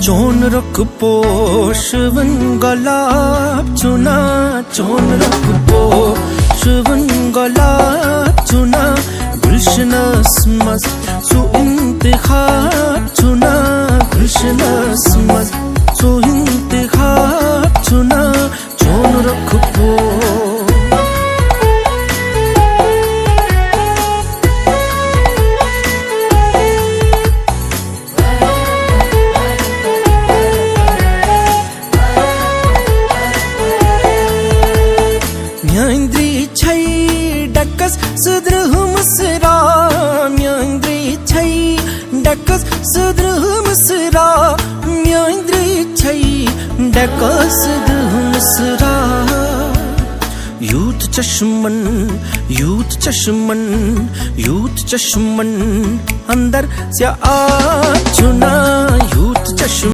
चोन रख पोषवन गलाब चुना चोन रख पोषवन गलाब चुना गुलशनस मज सु इंतखाब चुना गुलशनस मज सु इंतखाब चुना चोन रख पो म्यांद्री छै डकस सुद्रहुम सरा म्यांद्री छै डकस सुद्रहुम सरा म्यांद्री छै डकस सुद्रहुम सरा यूथ चश्मन यूथ चश्मन यूथ चश्मन अंदर से आ